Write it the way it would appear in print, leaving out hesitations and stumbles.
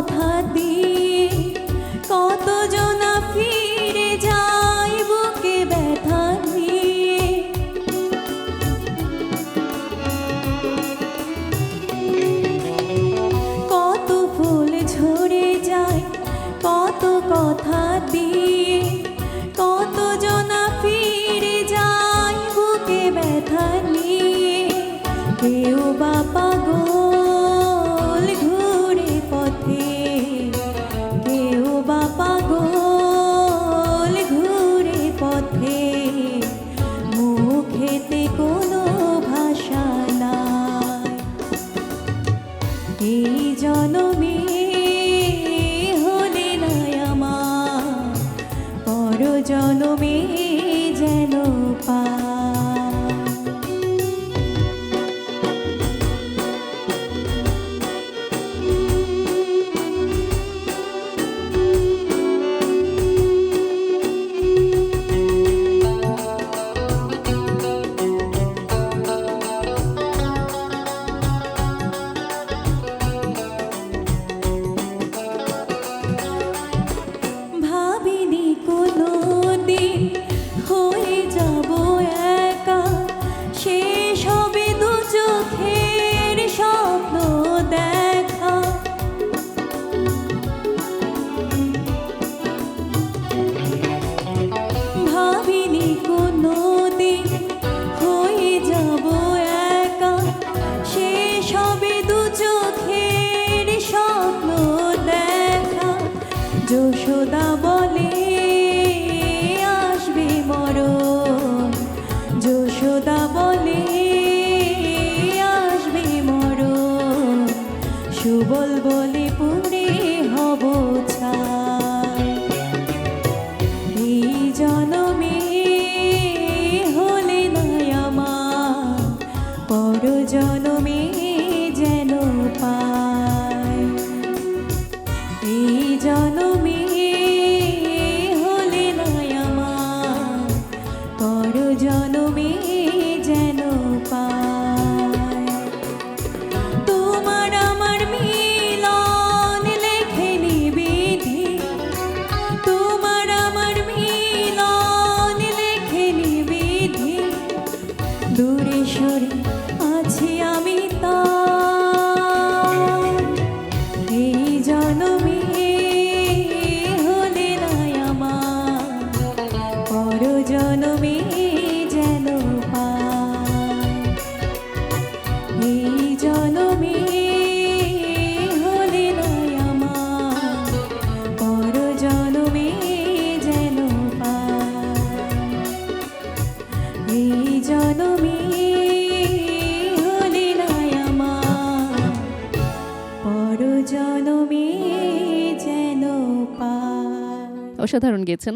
কথা দিয়ে কত জনা ফিরে যায় বুকে ব্যথা নিয়ে। কত ফুল ঝরে যায় কত কথা দিয়ে কত জনা ফিরে যায় বুকে ব্যথা নিয়ে। কেউ বা পাগল ঘুরে পথে, কেউ বা পাগল ঘুরে পথে, মুখেতে কোনো ভাষা নাই। এই জনমে হলে না আমার, পর জনমে যেন পাই। ভাবিনি কোনোদিন হয়ে যাব একা, শেষ হবে দু চোখের স্বপ্ন দেখা। ভাবিনি কোনোদিন হয়ে যাব একা, শেষ হবে দু চোখের স্বপ্ন দেখা। যশোদা বলে আসবে মরণ, যশোদা বলে আসবে মরণ, সুবল বলে পুড়ে হব ছাই। এই জনমে হলে না আমার, পর জনমে যেন পাই। এই জনমে হলে না আমার, পর জনমে যেন পাই। তোমার আমার মিলন লেখেনি বিধি, তোমার আমার মিলন লেখেনি বিধি। দূরে সরে আছি আমি তার, এই জনমে হলে না আমার, পর জনমে যেন পাই। এই জনমে হলে না আমার, পর জনমে যেন পাই। এই জনমে হলে না আমার, পর জনমে যেন পাই। অসাধারণ গেয়েছেন।